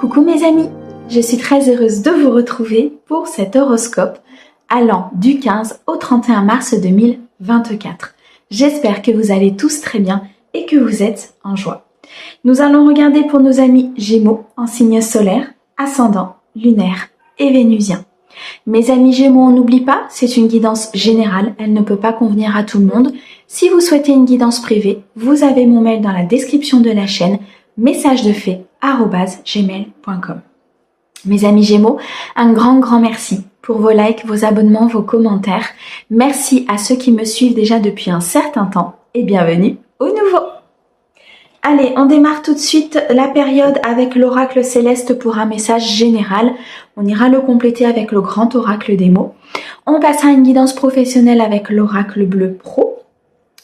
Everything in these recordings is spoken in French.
Coucou mes amis, je suis très heureuse de vous retrouver pour cet horoscope allant du 15 au 31 mars 2024. J'espère que vous allez tous très bien et que vous êtes en joie. Nous allons regarder pour nos amis Gémeaux en signe solaire, ascendant, lunaire et vénusien. Mes amis Gémeaux, on n'oublie pas, c'est une guidance générale, elle ne peut pas convenir à tout le monde. Si vous souhaitez une guidance privée, vous avez mon mail dans la description de la chaîne, messagesdefée@gmail.com. Mes amis Gémeaux, un grand merci pour vos likes, vos abonnements, vos commentaires. Merci à ceux qui me suivent déjà depuis un certain temps et bienvenue aux nouveaux. Allez, on démarre tout de suite la période avec l'oracle céleste pour un message général. On ira le compléter avec le grand oracle des mots. On passera à une guidance professionnelle avec l'oracle bleu pro.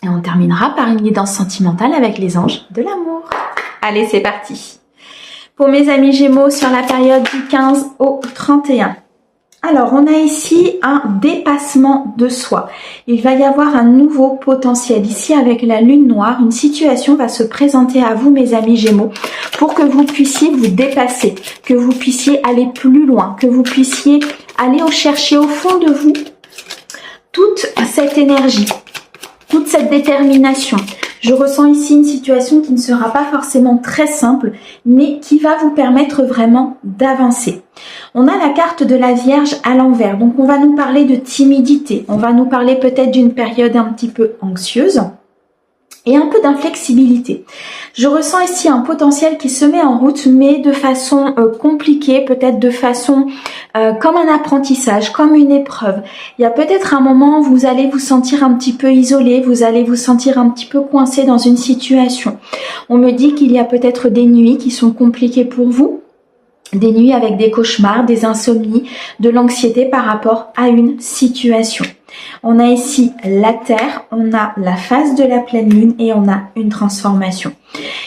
Et on terminera par une guidance sentimentale avec les anges de l'amour. Allez, c'est parti. Pour mes amis Gémeaux sur la période du 15 au 31. Alors, on a ici un dépassement de soi. Il va y avoir un nouveau potentiel. Ici, avec la lune noire, une situation va se présenter à vous, mes amis Gémeaux, pour que vous puissiez vous dépasser, que vous puissiez aller plus loin, que vous puissiez aller chercher au fond de vous toute cette énergie, toute cette détermination. Je ressens ici une situation qui ne sera pas forcément très simple, mais qui va vous permettre vraiment d'avancer. On a la carte de la Vierge à l'envers, donc on va nous parler de timidité, on va nous parler peut-être d'une période un petit peu anxieuse et un peu d'inflexibilité. Je ressens ici un potentiel qui se met en route, mais de façon compliquée, peut-être de façon comme un apprentissage, comme une épreuve. Il y a peut-être un moment où vous allez vous sentir un petit peu isolé, vous allez vous sentir un petit peu coincé dans une situation. On me dit qu'il y a peut-être des nuits qui sont compliquées pour vous. Des nuits avec des cauchemars, des insomnies, de l'anxiété par rapport à une situation. On a ici la Terre, on a la phase de la pleine lune et on a une transformation.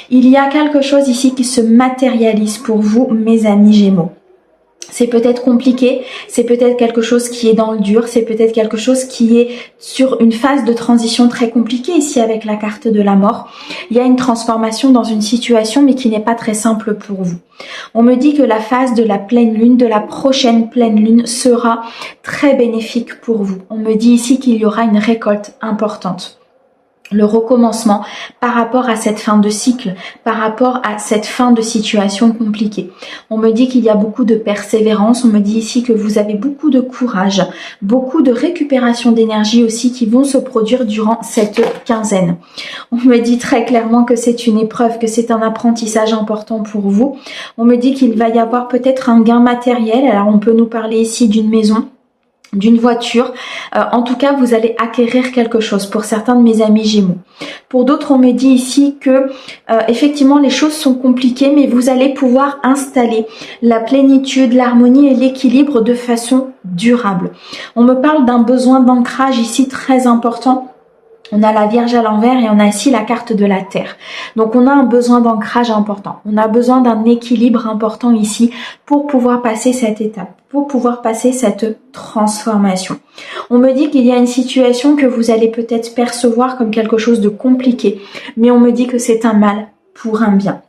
Il y a quelque chose ici qui se matérialise pour vous, mes amis Gémeaux. C'est peut-être compliqué, c'est peut-être quelque chose qui est dans le dur, c'est peut-être quelque chose qui est sur une phase de transition très compliquée ici avec la carte de la mort. Il y a une transformation dans une situation mais qui n'est pas très simple pour vous. On me dit que la phase de la pleine lune, de la prochaine pleine lune sera très bénéfique pour vous. On me dit ici qu'il y aura une récolte importante. Le recommencement par rapport à cette fin de cycle, par rapport à cette fin de situation compliquée. On me dit qu'il y a beaucoup de persévérance, on me dit ici que vous avez beaucoup de courage, beaucoup de récupération d'énergie aussi qui vont se produire durant cette quinzaine. On me dit très clairement que c'est une épreuve, que c'est un apprentissage important pour vous. On me dit qu'il va y avoir peut-être un gain matériel, alors on peut nous parler ici d'une maison, d'une voiture, en tout cas vous allez acquérir quelque chose pour certains de mes amis Gémeaux. Pour d'autres on me dit ici que effectivement les choses sont compliquées mais vous allez pouvoir installer la plénitude, l'harmonie et l'équilibre de façon durable. On me parle d'un besoin d'ancrage ici très important. On a la Vierge à l'envers et on a ici la carte de la Terre. Donc on a un besoin d'ancrage important. On a besoin d'un équilibre important ici pour pouvoir passer cette étape, pour pouvoir passer cette transformation. On me dit qu'il y a une situation que vous allez peut-être percevoir comme quelque chose de compliqué, mais on me dit que c'est un mal pour un bien.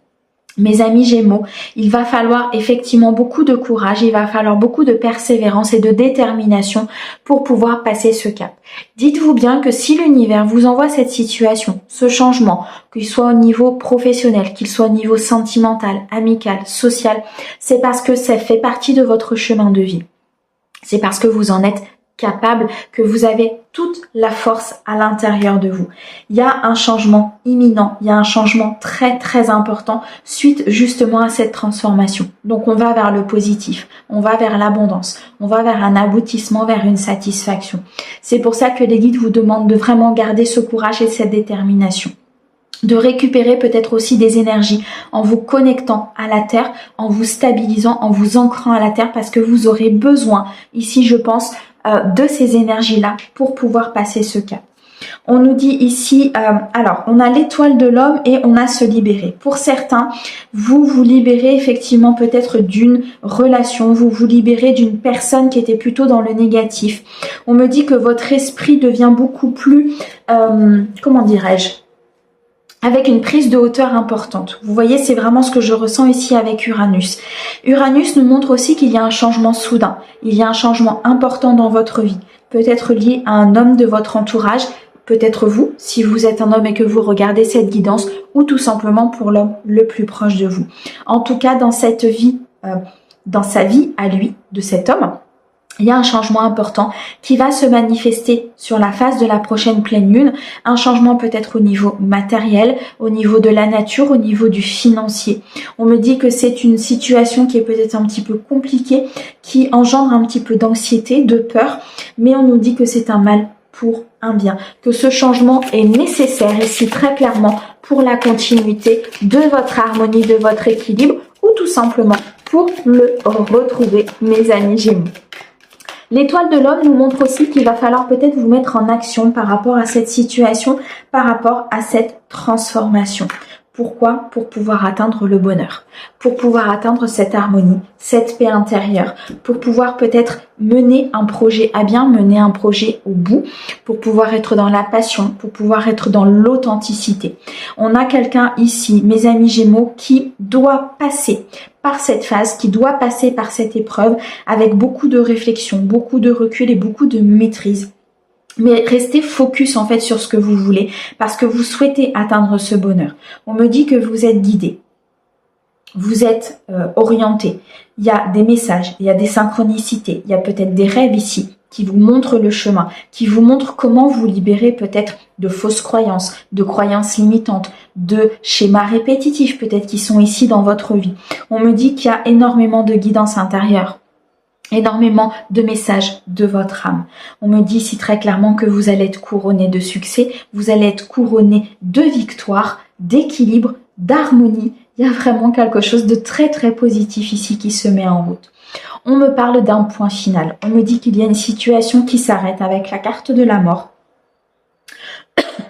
Mes amis Gémeaux, il va falloir effectivement beaucoup de courage, il va falloir beaucoup de persévérance et de détermination pour pouvoir passer ce cap. Dites-vous bien que si l'univers vous envoie cette situation, ce changement, qu'il soit au niveau professionnel, qu'il soit au niveau sentimental, amical, social, c'est parce que ça fait partie de votre chemin de vie. C'est parce que vous en êtes capable, que vous avez toute la force à l'intérieur de vous. Il y a un changement imminent, il y a un changement très important suite justement à cette transformation. Donc on va vers le positif, on va vers l'abondance, on va vers un aboutissement, vers une satisfaction. C'est pour ça que les guides vous demandent de vraiment garder ce courage et cette détermination. De récupérer peut-être aussi des énergies en vous connectant à la Terre, en vous stabilisant, en vous ancrant à la Terre parce que vous aurez besoin, ici je pense, de ces énergies-là pour pouvoir passer ce cap. On nous dit ici, alors on a l'étoile de l'homme et on a se libérer. Pour certains, vous vous libérez effectivement peut-être d'une relation, vous vous libérez d'une personne qui était plutôt dans le négatif. On me dit que votre esprit devient beaucoup plus, comment dirais-je, avec une prise de hauteur importante. Vous voyez, c'est vraiment ce que je ressens ici avec Uranus. Uranus nous montre aussi qu'il y a un changement soudain, il y a un changement important dans votre vie, peut-être lié à un homme de votre entourage, peut-être vous, si vous êtes un homme et que vous regardez cette guidance, ou tout simplement pour l'homme le plus proche de vous. En tout cas, dans cette vie, dans sa vie à lui, de cet homme, il y a un changement important qui va se manifester sur la phase de la prochaine pleine lune, un changement peut-être au niveau matériel, au niveau de la nature, au niveau du financier. On me dit que c'est une situation qui est peut-être un petit peu compliquée, qui engendre un petit peu d'anxiété, de peur, mais on nous dit que c'est un mal pour un bien, que ce changement est nécessaire ici très clairement pour la continuité de votre harmonie, de votre équilibre, ou tout simplement pour le retrouver, mes amis Gémeaux. L'étoile de l'homme nous montre aussi qu'il va falloir peut-être vous mettre en action par rapport à cette situation, par rapport à cette transformation. Pourquoi? Pour pouvoir atteindre le bonheur, pour pouvoir atteindre cette harmonie, cette paix intérieure, pour pouvoir peut-être mener un projet à bien, mener un projet au bout, pour pouvoir être dans la passion, pour pouvoir être dans l'authenticité. On a quelqu'un ici, mes amis Gémeaux, qui doit passer par cette phase, qui doit passer par cette épreuve avec beaucoup de réflexion, beaucoup de recul et beaucoup de maîtrise. Mais restez focus en fait sur ce que vous voulez parce que vous souhaitez atteindre ce bonheur. On me dit que vous êtes guidé, vous êtes orienté. Il y a des messages, il y a des synchronicités, il y a peut-être des rêves ici qui vous montrent le chemin, qui vous montrent comment vous libérer peut-être de fausses croyances, de croyances limitantes, de schémas répétitifs peut-être qui sont ici dans votre vie. On me dit qu'il y a énormément de guidance intérieure, énormément de messages de votre âme. On me dit ici très clairement que vous allez être couronné de succès, vous allez être couronné de victoire, d'équilibre, d'harmonie. Il y a vraiment quelque chose de très très positif ici qui se met en route. On me parle d'un point final. On me dit qu'il y a une situation qui s'arrête avec la carte de la mort.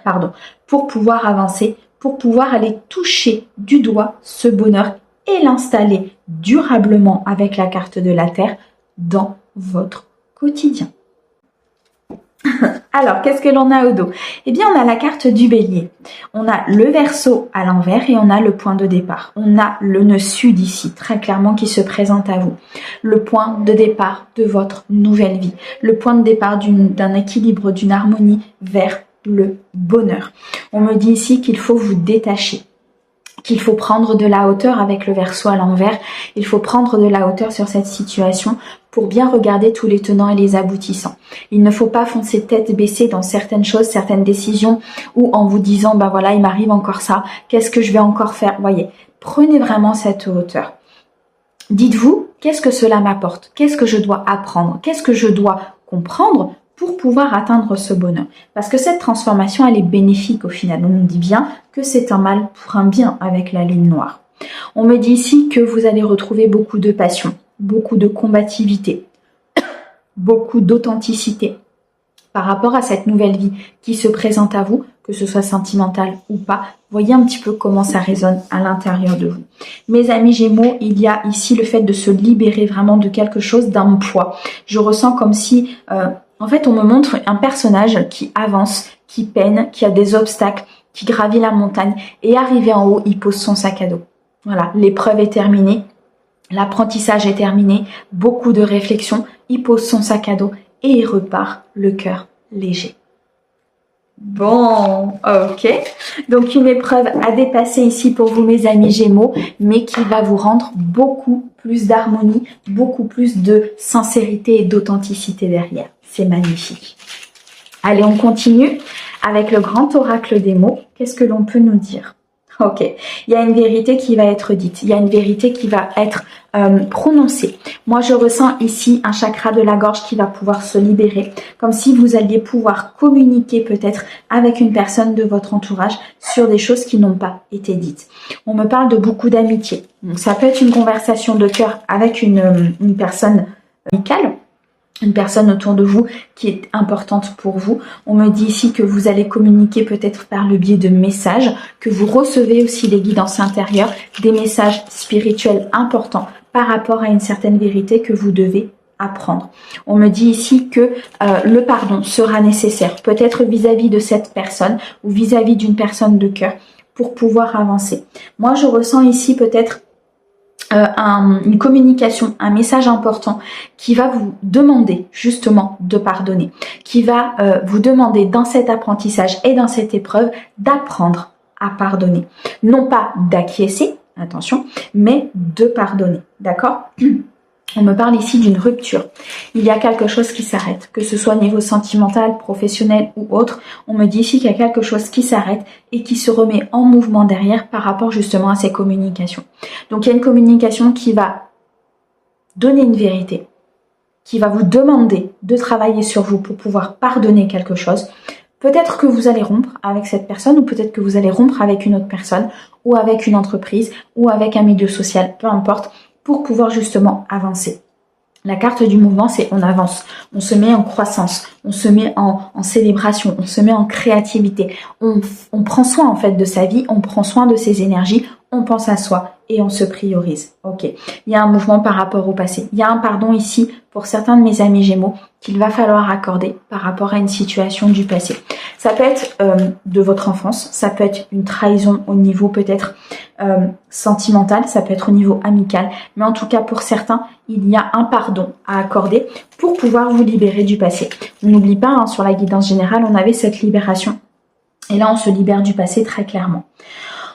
Pardon. Pour pouvoir avancer, pour pouvoir aller toucher du doigt ce bonheur et l'installer durablement avec la carte de la Terre dans votre quotidien. Alors, qu'est-ce que l'on a au dos? Eh bien, on a la carte du bélier. On a le Verseau à l'envers et on a le point de départ. On a le nœud sud ici, très clairement, qui se présente à vous. Le point de départ de votre nouvelle vie. Le point de départ d'un équilibre, d'une harmonie vers le bonheur. On me dit ici qu'il faut vous détacher, qu'il faut prendre de la hauteur avec le Verseau à l'envers. Il faut prendre de la hauteur sur cette situation pour bien regarder tous les tenants et les aboutissants. Il ne faut pas foncer tête baissée dans certaines choses, certaines décisions, ou en vous disant, bah voilà, il m'arrive encore ça, qu'est-ce que je vais encore faire? Voyez, prenez vraiment cette hauteur. Dites-vous, qu'est-ce que cela m'apporte? Qu'est-ce que je dois apprendre? Qu'est-ce que je dois comprendre pour pouvoir atteindre ce bonheur? Parce que cette transformation, elle est bénéfique au final. On nous dit bien que c'est un mal pour un bien avec la lune noire. On me dit ici que vous allez retrouver beaucoup de passion, beaucoup de combativité, beaucoup d'authenticité par rapport à cette nouvelle vie qui se présente à vous, que ce soit sentimental ou pas. Voyez un petit peu comment ça résonne à l'intérieur de vous. Mes amis Gémeaux, il y a ici le fait de se libérer vraiment de quelque chose, d'un poids. Je ressens comme si, en fait, on me montre un personnage qui avance, qui peine, qui a des obstacles, qui gravit la montagne et arrivé en haut, il pose son sac à dos. Voilà, l'épreuve est terminée. L'apprentissage est terminé, beaucoup de réflexion, il pose son sac à dos et il repart le cœur léger. Bon, ok. Donc une épreuve à dépasser ici pour vous mes amis Gémeaux, mais qui va vous rendre beaucoup plus d'harmonie, beaucoup plus de sincérité et d'authenticité derrière. C'est magnifique. Allez, on continue avec le grand oracle des mots. Qu'est-ce que l'on peut nous dire? Ok, il y a une vérité qui va être dite, il y a une vérité qui va être prononcée. Moi, je ressens ici un chakra de la gorge qui va pouvoir se libérer, comme si vous alliez pouvoir communiquer peut-être avec une personne de votre entourage sur des choses qui n'ont pas été dites. On me parle de beaucoup d'amitié. Donc, ça peut être une conversation de cœur avec une personne amicale, une personne autour de vous qui est importante pour vous. On me dit ici que vous allez communiquer peut-être par le biais de messages, que vous recevez aussi des guidances intérieures, des messages spirituels importants par rapport à une certaine vérité que vous devez apprendre. On me dit ici que le pardon sera nécessaire, peut-être vis-à-vis de cette personne ou vis-à-vis d'une personne de cœur, pour pouvoir avancer. Moi, je ressens ici peut-être une communication, un message important qui va vous demander justement de pardonner, qui va vous demander dans cet apprentissage et dans cette épreuve d'apprendre à pardonner. Non pas d'acquiescer, attention, mais de pardonner, d'accord ? On me parle ici d'une rupture. Il y a quelque chose qui s'arrête, que ce soit au niveau sentimental, professionnel ou autre. On me dit ici qu'il y a quelque chose qui s'arrête et qui se remet en mouvement derrière par rapport justement à ces communications. Donc il y a une communication qui va donner une vérité, qui va vous demander de travailler sur vous pour pouvoir pardonner quelque chose. Peut-être que vous allez rompre avec cette personne ou peut-être que vous allez rompre avec une autre personne ou avec une entreprise ou avec un milieu social, peu importe, pour pouvoir justement avancer. La carte du mouvement, c'est on avance, on se met en croissance, on se met en célébration, on se met en créativité, on prend soin en fait de sa vie, on prend soin de ses énergies, on pense à soi et on se priorise. Ok, il y a un mouvement par rapport au passé. Il y a un pardon ici pour certains de mes amis Gémeaux qu'il va falloir accorder par rapport à une situation du passé. Ça peut être de votre enfance, ça peut être une trahison au niveau peut-être sentimental, ça peut être au niveau amical, mais en tout cas pour certains, il y a un pardon à accorder pour pouvoir vous libérer du passé. On n'oublie pas, hein, sur la guidance générale, on avait cette libération et là on se libère du passé très clairement.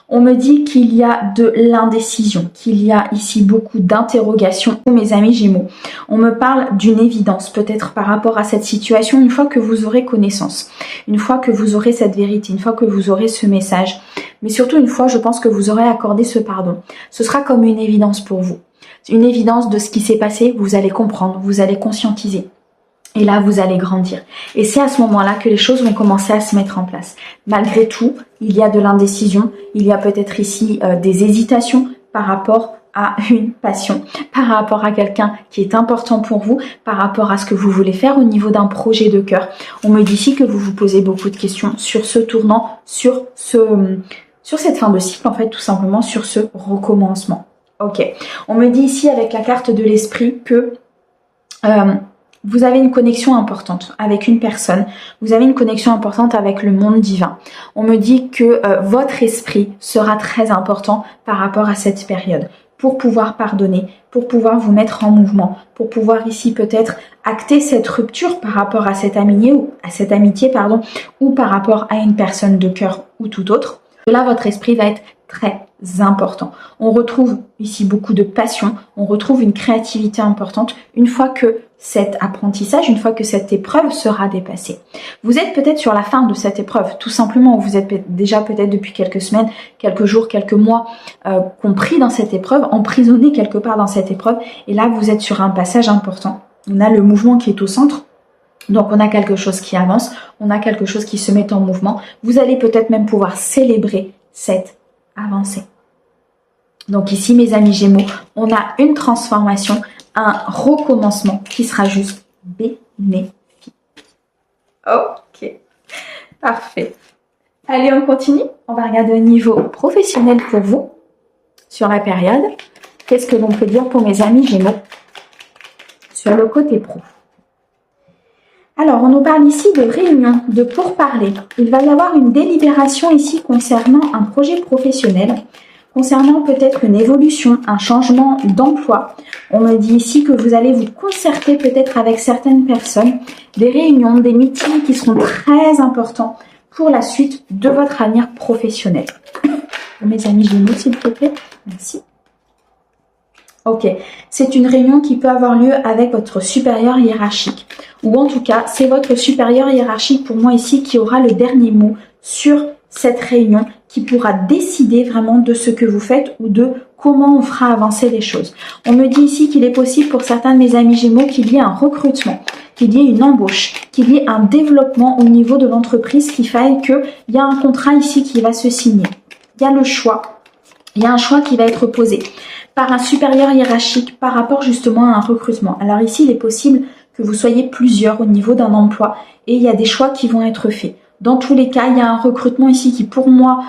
On me dit qu'il y a de l'indécision, qu'il y a ici beaucoup d'interrogations pour mes amis Gémeaux. On me parle d'une évidence, peut-être par rapport à cette situation, une fois que vous aurez connaissance, une fois que vous aurez cette vérité, une fois que vous aurez ce message, mais surtout une fois, je pense que vous aurez accordé ce pardon. Ce sera comme une évidence pour vous. Une évidence de ce qui s'est passé, vous allez comprendre, vous allez conscientiser. Et là, vous allez grandir. Et c'est à ce moment-là que les choses vont commencer à se mettre en place. Malgré tout, il y a de l'indécision, il y a peut-être ici des hésitations par rapport à une passion, par rapport à quelqu'un qui est important pour vous, par rapport à ce que vous voulez faire au niveau d'un projet de cœur. On me dit ici que vous vous posez beaucoup de questions sur ce tournant, sur cette fin de cycle, en fait, tout simplement sur ce recommencement. Ok. On me dit ici avec la carte de l'esprit que vous avez une connexion importante avec une personne, vous avez une connexion importante avec le monde divin. On me dit que votre esprit sera très important par rapport à cette période pour pouvoir pardonner, pour pouvoir vous mettre en mouvement, pour pouvoir ici peut-être acter cette rupture par rapport à cette amitié, ou par rapport à une personne de cœur ou tout autre. Là, votre esprit va être très important. On retrouve ici beaucoup de passion, on retrouve une créativité importante une fois que cet apprentissage, une fois que cette épreuve sera dépassée. Vous êtes peut-être sur la fin de cette épreuve, tout simplement, vous êtes déjà peut-être depuis quelques semaines, quelques jours, quelques mois compris dans cette épreuve, emprisonné quelque part dans cette épreuve, et là vous êtes sur un passage important. On a le mouvement qui est au centre, donc on a quelque chose qui avance, on a quelque chose qui se met en mouvement. Vous allez peut-être même pouvoir célébrer cette avancée. Donc ici, mes amis Gémeaux, on a une transformation, un recommencement qui sera juste bénéfique. Ok, parfait. Allez, on continue. On va regarder au niveau professionnel pour vous, sur la période. Qu'est-ce que l'on peut dire pour mes amis Gémeaux sur le côté pro? Alors, on nous parle ici de réunion, de pourparlers. Il va y avoir une délibération ici concernant un projet professionnel, concernant peut-être une évolution, un changement d'emploi. On me dit ici que vous allez vous concerter peut-être avec certaines personnes, des réunions, des meetings qui seront très importants pour la suite de votre avenir professionnel. Mes amis Gémeaux, s'il vous plaît. Merci. Ok, c'est une réunion qui peut avoir lieu avec votre supérieur hiérarchique. Ou en tout cas, c'est votre supérieur hiérarchique pour moi ici qui aura le dernier mot sur cette réunion, qui pourra décider vraiment de ce que vous faites ou de comment on fera avancer les choses. On me dit ici qu'il est possible pour certains de mes amis Gémeaux qu'il y ait un recrutement, qu'il y ait une embauche, qu'il y ait un développement au niveau de l'entreprise, qu'il faille qu'il y a un contrat ici qui va se signer. Il y a le choix, il y a un choix qui va être posé par un supérieur hiérarchique par rapport justement à un recrutement. Alors ici, il est possible que vous soyez plusieurs au niveau d'un emploi et il y a des choix qui vont être faits. Dans tous les cas, il y a un recrutement ici qui pour moi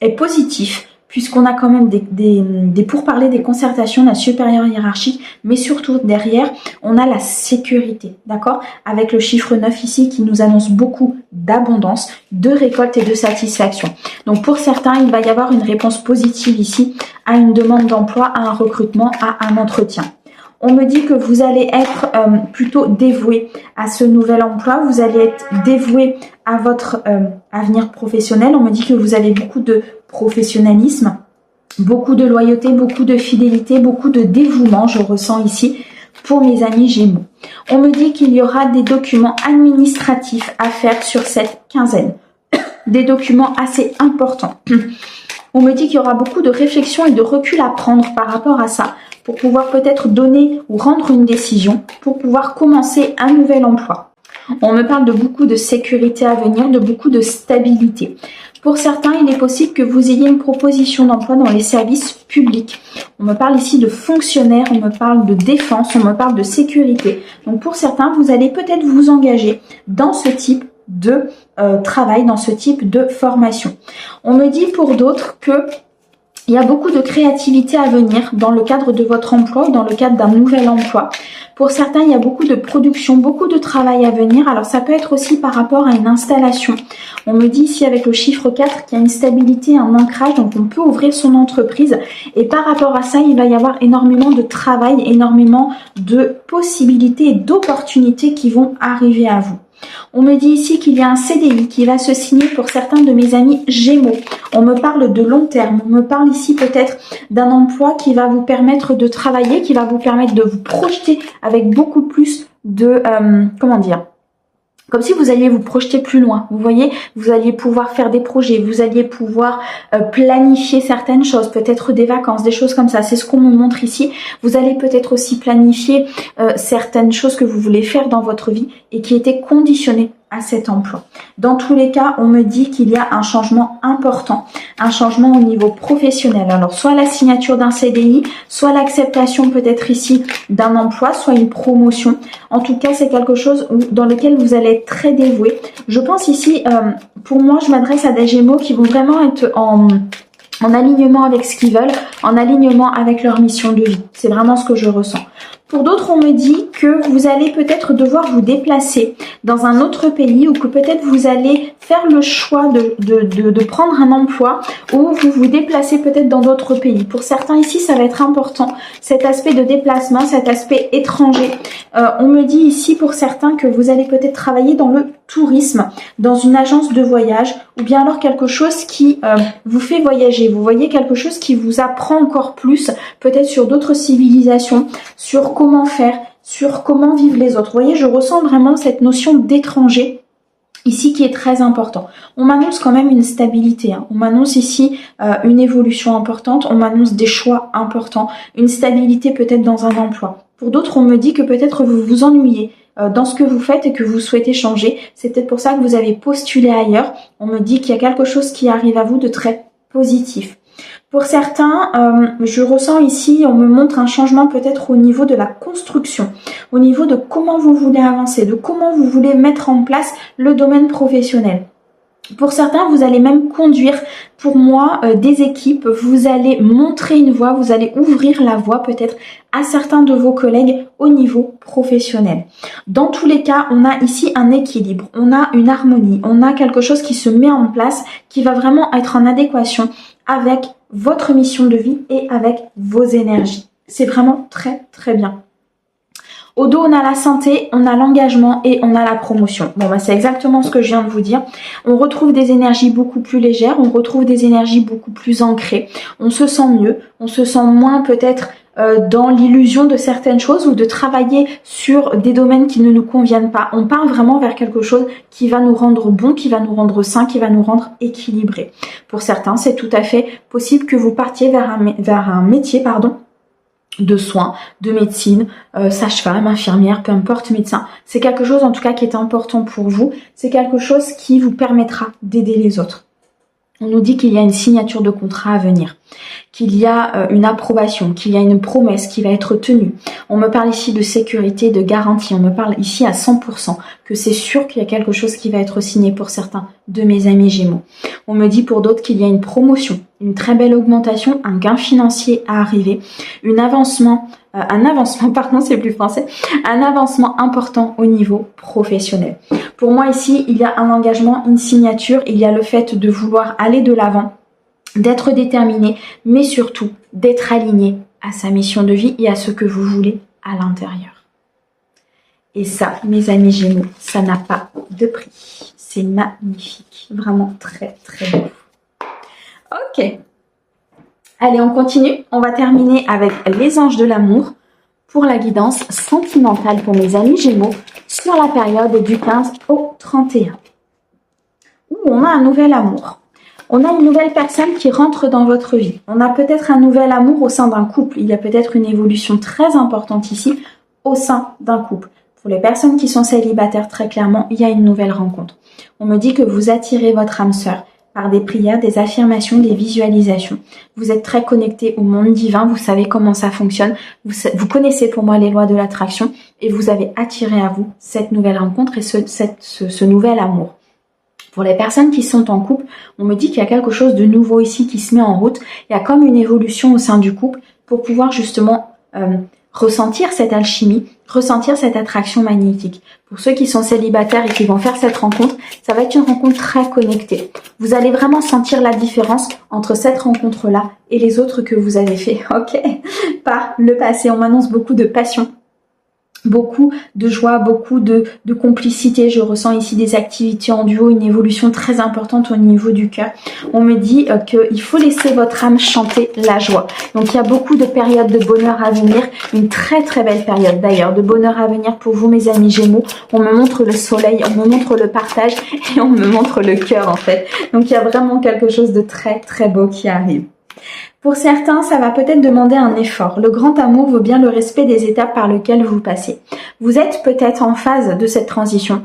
est positif puisqu'on a quand même des pourparlers, des concertations de la supérieure hiérarchique, mais surtout derrière, on a la sécurité, d'accord? Avec le chiffre 9 ici qui nous annonce beaucoup d'abondance, de récolte et de satisfaction. Donc pour certains, il va y avoir une réponse positive ici à une demande d'emploi, à un recrutement, à un entretien. On me dit que vous allez être plutôt dévoué à ce nouvel emploi, vous allez être dévoué à votre avenir professionnel. On me dit que vous avez beaucoup de professionnalisme, beaucoup de loyauté, beaucoup de fidélité, beaucoup de dévouement, je ressens ici pour mes amis Gémeaux. On me dit qu'il y aura des documents administratifs à faire sur cette quinzaine, des documents assez importants. On me dit qu'il y aura beaucoup de réflexion et de recul à prendre par rapport à ça, pour pouvoir peut-être donner ou rendre une décision, pour pouvoir commencer un nouvel emploi. On me parle de beaucoup de sécurité à venir, de beaucoup de stabilité. Pour certains, il est possible que vous ayez une proposition d'emploi dans les services publics. On me parle ici de fonctionnaires, on me parle de défense, on me parle de sécurité. Donc pour certains, vous allez peut-être vous engager dans ce type de travail, dans ce type de formation. On me dit pour d'autres que il y a beaucoup de créativité à venir dans le cadre de votre emploi ou dans le cadre d'un nouvel emploi. Pour certains, il y a beaucoup de production, beaucoup de travail à venir. Alors ça peut être aussi par rapport à une installation. On me dit ici avec le chiffre 4 qu'il y a une stabilité, un ancrage, donc on peut ouvrir son entreprise. Et par rapport à ça, il va y avoir énormément de travail, énormément de possibilités et d'opportunités qui vont arriver à vous. On me dit ici qu'il y a un CDI qui va se signer pour certains de mes amis Gémeaux. On me parle de long terme. On me parle ici peut-être d'un emploi qui va vous permettre de travailler, qui va vous permettre de vous projeter avec beaucoup plus de... comme si vous alliez vous projeter plus loin. Vous voyez, vous alliez pouvoir faire des projets, vous alliez pouvoir planifier certaines choses, peut-être des vacances, des choses comme ça. C'est ce qu'on me montre ici. Vous allez peut-être aussi planifier certaines choses que vous voulez faire dans votre vie et qui étaient conditionnées à cet emploi. Dans tous les cas, on me dit qu'il y a un changement important, un changement au niveau professionnel. Alors, soit la signature d'un CDI, soit l'acceptation peut-être ici d'un emploi, soit une promotion. En tout cas, c'est quelque chose dans lequel vous allez être très dévoué. Je pense ici, pour moi, je m'adresse à des Gémeaux qui vont vraiment être en alignement avec ce qu'ils veulent, en alignement avec leur mission de vie. C'est vraiment ce que je ressens. Pour d'autres, on me dit que vous allez peut-être devoir vous déplacer dans un autre pays ou que peut-être vous allez faire le choix de prendre un emploi ou vous vous déplacez peut-être dans d'autres pays. Pour certains ici, ça va être important, cet aspect de déplacement, cet aspect étranger. On me dit ici pour certains que vous allez peut-être travailler dans le tourisme, dans une agence de voyage ou bien alors quelque chose qui vous fait voyager. Vous voyez quelque chose qui vous apprend encore plus, peut-être sur d'autres civilisations, sur comment faire, sur comment vivent les autres. Vous voyez, je ressens vraiment cette notion d'étranger ici qui est très important. On m'annonce quand même une stabilité. Hein. On m'annonce ici une évolution importante. On m'annonce des choix importants. Une stabilité peut-être dans un emploi. Pour d'autres, on me dit que peut-être vous vous ennuyez dans ce que vous faites et que vous souhaitez changer. C'est peut-être pour ça que vous avez postulé ailleurs. On me dit qu'il y a quelque chose qui arrive à vous de très positif. Pour certains, je ressens ici, on me montre un changement peut-être au niveau de la construction, au niveau de comment vous voulez avancer, de comment vous voulez mettre en place le domaine professionnel. Pour certains, vous allez même conduire, pour moi, des équipes, vous allez montrer une voie, vous allez ouvrir la voie peut-être à certains de vos collègues au niveau professionnel. Dans tous les cas, on a ici un équilibre, on a une harmonie, on a quelque chose qui se met en place, qui va vraiment être en adéquation avec votre mission de vie et avec vos énergies. C'est vraiment très très bien. Au dos, on a la santé, on a l'engagement et on a la promotion. Bon, bah, c'est exactement ce que je viens de vous dire. On retrouve des énergies beaucoup plus légères, on retrouve des énergies beaucoup plus ancrées. On se sent mieux, on se sent moins peut-être dans l'illusion de certaines choses ou de travailler sur des domaines qui ne nous conviennent pas. On part vraiment vers quelque chose qui va nous rendre bon, qui va nous rendre sain, qui va nous rendre équilibré. Pour certains, c'est tout à fait possible que vous partiez vers un métier, de soins, de médecine, sage-femme, infirmière, peu importe, médecin. C'est quelque chose en tout cas qui est important pour vous. C'est quelque chose qui vous permettra d'aider les autres. On nous dit qu'il y a une signature de contrat à venir. qu'il y a une approbation, qu'il y a une promesse qui va être tenue. On me parle ici de sécurité, de garantie. On me parle ici à 100% que c'est sûr qu'il y a quelque chose qui va être signé pour certains de mes amis Gémeaux. On me dit pour d'autres qu'il y a une promotion, une très belle augmentation, un gain financier à arriver, un avancement, pardon, c'est plus français, un avancement important au niveau professionnel. Pour moi ici, il y a un engagement, une signature, il y a le fait de vouloir aller de l'avant, d'être déterminé, mais surtout d'être aligné à sa mission de vie et à ce que vous voulez à l'intérieur. Et ça, mes amis Gémeaux, ça n'a pas de prix. C'est magnifique, vraiment très très beau. Ok, allez, on continue. On va terminer avec les anges de l'amour pour la guidance sentimentale pour mes amis Gémeaux sur la période du 15 au 31. Où on a un nouvel amour. On a une nouvelle personne qui rentre dans votre vie. On a peut-être un nouvel amour au sein d'un couple. Il y a peut-être une évolution très importante ici au sein d'un couple. Pour les personnes qui sont célibataires, très clairement, il y a une nouvelle rencontre. On me dit que vous attirez votre âme sœur par des prières, des affirmations, des visualisations. Vous êtes très connecté au monde divin, vous savez comment ça fonctionne, vous connaissez pour moi les lois de l'attraction et vous avez attiré à vous cette nouvelle rencontre et ce nouvel amour. Pour les personnes qui sont en couple, on me dit qu'il y a quelque chose de nouveau ici qui se met en route. Il y a comme une évolution au sein du couple pour pouvoir justement ressentir cette alchimie, ressentir cette attraction magnétique. Pour ceux qui sont célibataires et qui vont faire cette rencontre, ça va être une rencontre très connectée. Vous allez vraiment sentir la différence entre cette rencontre-là et les autres que vous avez fait, ok, par le passé. On m'annonce beaucoup de passion, beaucoup de joie, beaucoup de complicité. Je ressens ici des activités en duo, une évolution très importante au niveau du cœur. On me dit qu'il faut laisser votre âme chanter la joie. Donc il y a beaucoup de périodes de bonheur à venir, une très très belle période d'ailleurs de bonheur à venir pour vous mes amis Gémeaux. On me montre le soleil, on me montre le partage et on me montre le cœur en fait. Donc il y a vraiment quelque chose de très très beau qui arrive. Pour certains, ça va peut-être demander un effort. Le grand amour vaut bien le respect des étapes par lesquelles vous passez. Vous êtes peut-être en phase de cette transition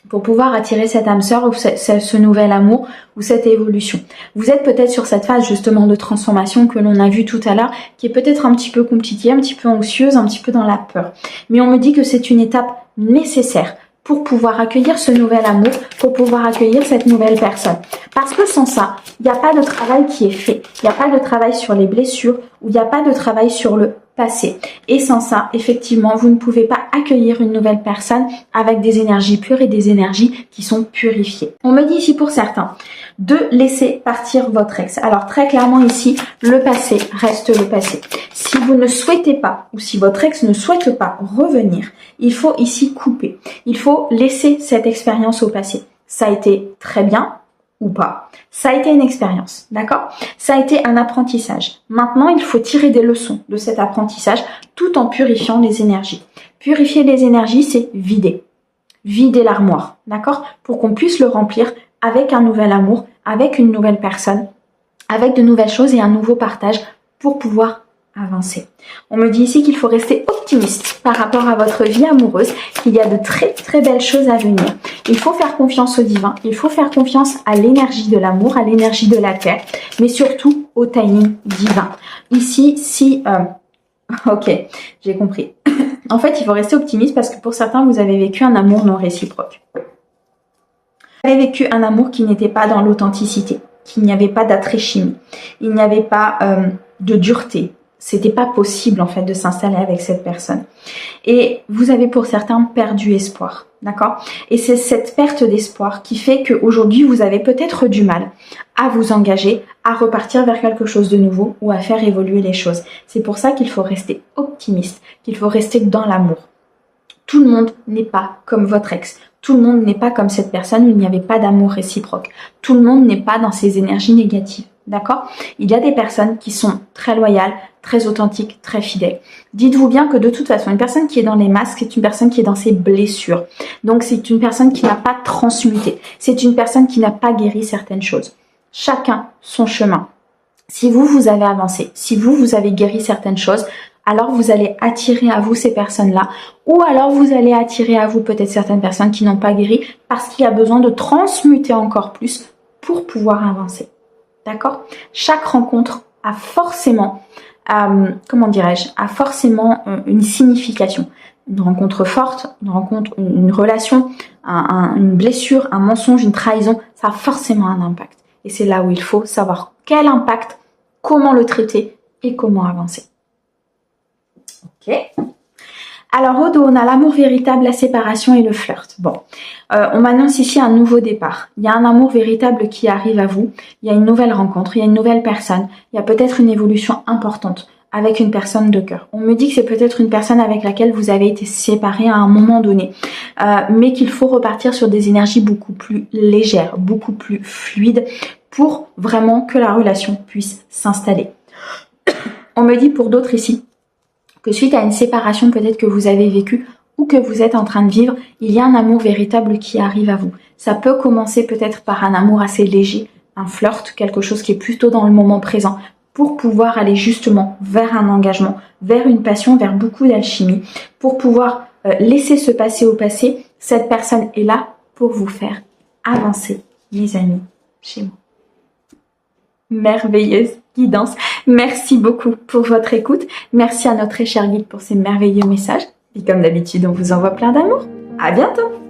pour pouvoir attirer cette âme sœur ou ce nouvel amour ou cette évolution. Vous êtes peut-être sur cette phase justement de transformation que l'on a vu tout à l'heure, qui est peut-être un petit peu compliquée, un petit peu anxieuse, un petit peu dans la peur. Mais on me dit que c'est une étape nécessaire pour pouvoir accueillir ce nouvel amour, pour pouvoir accueillir cette nouvelle personne. Parce que sans ça, il n'y a pas de travail qui est fait. Il n'y a pas de travail sur les blessures ou il n'y a pas de travail sur le passé. Et sans ça, effectivement, vous ne pouvez pas accueillir une nouvelle personne avec des énergies pures et des énergies qui sont purifiées. On me dit ici pour certains de laisser partir votre ex. Alors très clairement ici, le passé reste le passé. Si vous ne souhaitez pas ou si votre ex ne souhaite pas revenir, il faut ici couper. Il faut laisser cette expérience au passé. Ça a été très bien ou pas. Ça a été une expérience, d'accord? Ça a été un apprentissage. Maintenant, il faut tirer des leçons de cet apprentissage tout en purifiant les énergies. Purifier les énergies, c'est vider. Vider l'armoire, d'accord? Pour qu'on puisse le remplir avec un nouvel amour, avec une nouvelle personne, avec de nouvelles choses et un nouveau partage pour pouvoir avancer. On me dit ici qu'il faut rester optimiste par rapport à votre vie amoureuse, qu'il y a de très très belles choses à venir. Il faut faire confiance au divin, il faut faire confiance à l'énergie de l'amour, à l'énergie de la terre, mais surtout au timing divin. Ici, si... ok, j'ai compris. En fait, il faut rester optimiste parce que pour certains, vous avez vécu un amour non réciproque. Vous avez vécu un amour qui n'était pas dans l'authenticité, qu'il n'y avait pas d'attrait-chimie, il n'y avait pas de dureté. C'était pas possible en fait de s'installer avec cette personne. Et vous avez pour certains perdu espoir, d'accord? Et c'est cette perte d'espoir qui fait qu'aujourd'hui vous avez peut-être du mal à vous engager, à repartir vers quelque chose de nouveau ou à faire évoluer les choses. C'est pour ça qu'il faut rester optimiste, qu'il faut rester dans l'amour. Tout le monde n'est pas comme votre ex. Tout le monde n'est pas comme cette personne où il n'y avait pas d'amour réciproque. Tout le monde n'est pas dans ces énergies négatives. D'accord? Il y a des personnes qui sont très loyales, très authentiques, très fidèles. Dites-vous bien que de toute façon, une personne qui est dans les masques est une personne qui est dans ses blessures. Donc c'est une personne qui n'a pas transmuté. C'est une personne qui n'a pas guéri certaines choses. Chacun son chemin. Si vous avez avancé, si vous avez guéri certaines choses, alors vous allez attirer à vous ces personnes-là, ou alors vous allez attirer à vous peut-être certaines personnes qui n'ont pas guéri parce qu'il y a besoin de transmuter encore plus pour pouvoir avancer. D'accord? Chaque rencontre a forcément, comment dirais-je, a forcément une signification. Une rencontre forte, une relation, une blessure, un mensonge, une trahison, ça a forcément un impact. Et c'est là où il faut savoir quel impact, comment le traiter et comment avancer. Ok. Alors au dos, on a l'amour véritable, la séparation et le flirt. Bon, on m'annonce ici un nouveau départ. Il y a un amour véritable qui arrive à vous. Il y a une nouvelle rencontre, il y a une nouvelle personne. Il y a peut-être une évolution importante avec une personne de cœur. On me dit que c'est peut-être une personne avec laquelle vous avez été séparés à un moment donné, mais qu'il faut repartir sur des énergies beaucoup plus légères, beaucoup plus fluides pour vraiment que la relation puisse s'installer. On me dit pour d'autres ici que suite à une séparation peut-être que vous avez vécue ou que vous êtes en train de vivre, il y a un amour véritable qui arrive à vous. Ça peut commencer peut-être par un amour assez léger, un flirt, quelque chose qui est plutôt dans le moment présent, pour pouvoir aller justement vers un engagement, vers une passion, vers beaucoup d'alchimie, pour pouvoir laisser se passer au passé. Cette personne est là pour vous faire avancer, mes amis, chez moi. Merveilleuse guidance. Merci beaucoup pour votre écoute. Merci à notre très cher guide pour ces merveilleux messages. Et comme d'habitude, on vous envoie plein d'amour. À bientôt!